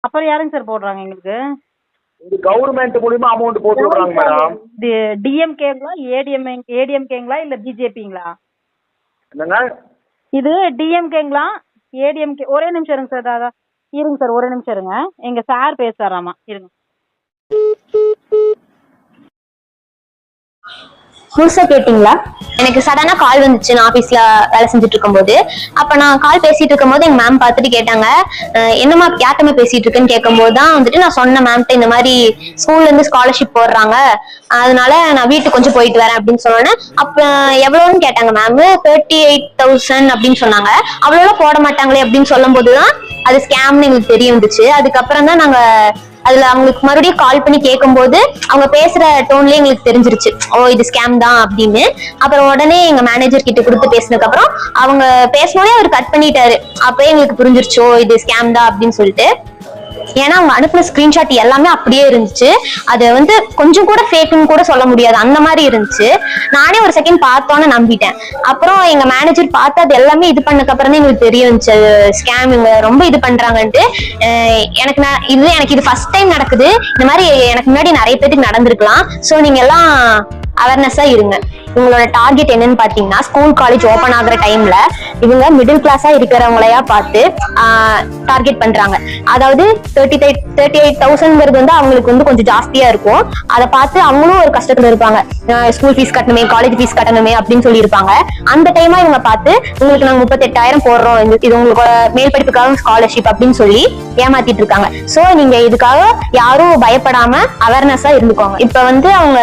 அப்புறம் யாருங்க சார் போடுறாங்க எங்களுக்கு? இது கவர்மெண்ட் மூலியமா அமௌண்ட் போட்டு விடுறாங்க மேடம். டிஎம்கேங்களா ஏடிஎம்கேங்களா இல்ல பிஜேபிங்களா? என்னங்க இது டிஎம்கேங்களா ஏடிஎம்கே? ஒரே நிமிஷம் இருங்க சார். தாதா இருங்க சார், ஒரே நிமிஷம் இருங்க. எங்க சார் பேசுறாராமா, இருங்க. முழுசா கேட்டீங்களா? எனக்கு சடனா கால் வந்துச்சு, நான் ஆபீஸ்ல வேலை செஞ்சுட்டு இருக்கும் போது. அப்ப நான் கால் பேசிட்டு இருக்கும் போது எங்க மேம் பார்த்துட்டு கேட்டாங்க, என்னமா யார்ட்டமா பேசிட்டு இருக்குன்னு கேட்கும் போதுதான் வந்துட்டு நான் சொன்ன மேம்கிட்ட இந்த மாதிரி ஸ்கூல்ல இருந்து ஸ்காலர்ஷிப் போடுறாங்க, அதனால நான் வீட்டுக்கு கொஞ்சம் போயிட்டு வரேன் அப்படின்னு சொன்னேன். அப்ப எவ்வளவுன்னு கேட்டாங்க மேம். 38,000 அப்படின்னு சொன்னாங்க. அவ்வளோ போட மாட்டாங்களே அப்படின்னு சொல்லும் போதுதான் அது ஸ்கேம்னு எங்களுக்கு தெரிய வந்துச்சு. அதுக்கப்புறம் தான் நாங்க அதுல அவங்களுக்கு மறுபடியும் கால் பண்ணி கேட்கும் போது அவங்க பேசுற டோன்லயே எங்களுக்கு தெரிஞ்சிருச்சு, ஓ இது ஸ்கேம் தான் அப்படின்னு. அப்புறம் உடனே எங்க மேனேஜர் கிட்ட கொடுத்து பேசினதுக்கு அப்புறம் அவங்க பேசினோடனே அவர் கட் பண்ணிட்டாரு. அப்பயே எங்களுக்கு புரிஞ்சிருச்சோ இது ஸ்கேம் தான் அப்படின்னு சொல்லிட்டு. ஏன்னா அவங்க அனுப்பின ஸ்கிரீன்ஷாட் எல்லாமே அப்படியே இருந்துச்சு. அது வந்து கொஞ்சம் கூட ஃபேக்குன்னு கூட சொல்ல முடியாது, அந்த மாதிரி இருந்துச்சு. நானே ஒரு செகண்ட் பார்த்தோன்னு நம்பிட்டேன். அப்புறம் எங்க மேனேஜர் பார்த்து அது எல்லாமே இது பண்ணக்கு அப்புறம் தான் எங்களுக்கு தெரிய வந்துச்சு ஸ்கேம் இவங்க ரொம்ப இது பண்றாங்கன்ட்டு. எனக்கு இது ஃபர்ஸ்ட் டைம் நடக்குது. இந்த மாதிரி எனக்கு முன்னாடி நிறைய பேருக்கு நடந்திருக்கலாம். ஸோ நீங்க எல்லாம் அவேர்னஸா இருங்க. இவங்களோட டார்கெட் என்னன்னு பாத்தீங்கன்னா, ஸ்கூல் காலேஜ் ஓபன் ஆகுற டைம்ல இவங்க மிடில் கிளாஸா இருக்கிறவங்களையா பார்த்து டார்கெட் பண்றாங்க. அதாவது 38,000 வந்து அவங்களுக்கு வந்து கொஞ்சம் ஜாஸ்தியா இருக்கும். அதை பார்த்து அவங்களும் ஒரு கஷ்டத்துல இருப்பாங்க, ஸ்கூல் ஃபீஸ் கட்டணுமே காலேஜ் ஃபீஸ் கட்டணுமே அப்படின்னு சொல்லி இருப்பாங்க. அந்த டைமா இவங்க பார்த்து உங்களுக்கு நாங்க 38,000 போடுறோம், இது உங்களுக்கு மேல் படிப்புக்காக ஸ்காலர்ஷிப் அப்படின்னு சொல்லி ஏமாத்திட்டு இருக்காங்க. சோ நீங்க இதுக்காக யாரும் பயப்படாம அவேர்னஸா இருந்துக்கோங்க. இப்ப வந்து அவங்க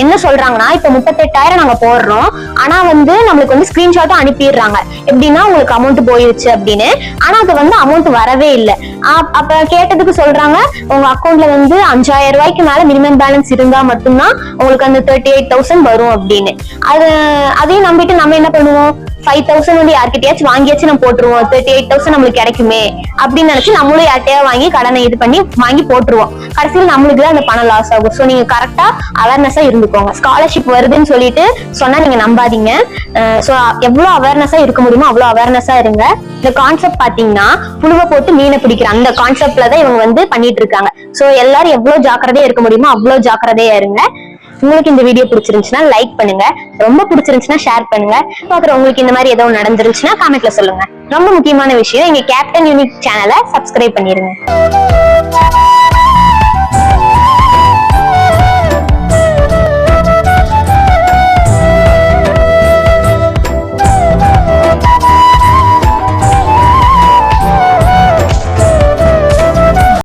என்ன சொல்றாங்கன்னா, இப்ப 38,000 நாங்க போடுறோம், ஆனா வந்து நம்மளுக்கு வந்து ஸ்கிரீன்ஷாட்டும் அனுப்பிடுறாங்க எப்படின்னா உங்களுக்கு அமௌண்ட் போயிருச்சு அப்படின்னு. ஆனா அது வந்து அமௌண்ட் வரவே இல்லை. அப்ப கேட்டதுக்கு சொல்றாங்க, உங்க அக்கௌண்ட்ல வந்து 5,000 ரூபாய்க்கு மேல மினிமம் பேலன்ஸ் இருந்தா மட்டும்தான் உங்களுக்கு அந்த 38,000 வரும் அப்படின்னு. அதையும் நம்பிட்டு நம்ம என்ன பண்ணுவோம், 5,000 வந்து யார்கிட்டயாச்சும் வாங்கியாச்சும் நம்ம போட்டுருவோம், 38,000 நம்மளுக்கு கிடைக்குமே அப்படின்னு நினைச்சு நம்மளும் யார்கிட்டயா வாங்கி கடனை இது பண்ணி வாங்கி போட்டுருவோம். கடைசியில் நம்மளுக்கு தான் அந்த பணம் லாஸ் ஆகும். ஸோ நீங்க கரெக்டா அவேர்னஸா இருந்துக்கோங்க. ஸ்காலர்ஷிப் வருதுன்னு சொல்லிட்டு சொன்னா நீங்க நம்பாதீங்க. ஸோ எவ்வளவு அவேர்னஸா இருக்க முடியுமோ அவ்வளவு அவேர்னஸா இருங்க. இந்த கான்செப்ட் பாத்தீங்கன்னா புழுவை போட்டு மீனை பிடிக்கிற அந்த கான்செப்ட்ல தான் இவங்க வந்து பண்ணிட்டு இருக்காங்க. ஸோ எல்லாரும் எவ்வளவு ஜாக்கிரதையா இருக்க முடியுமோ அவ்வளவு ஜாக்கிரதையா இருங்க. உங்களுக்கு இந்த வீடியோ பிடிச்சிருந்துச்சுன்னா லைக் பண்ணுங்க, ரொம்ப பிடிச்சிருந்துச்சுன்னா ஷேர் பண்ணுங்க. அப்புறம் உங்களுக்கு இந்த மாதிரி ஏதோ நடந்துருச்சுன்னா கமெண்ட்ல சொல்லுங்க. ரொம்ப முக்கியமான விஷயம், எங்க கேப்டன் யூனிக் சேனலை சப்ஸ்கிரைப் பண்ணிருங்க.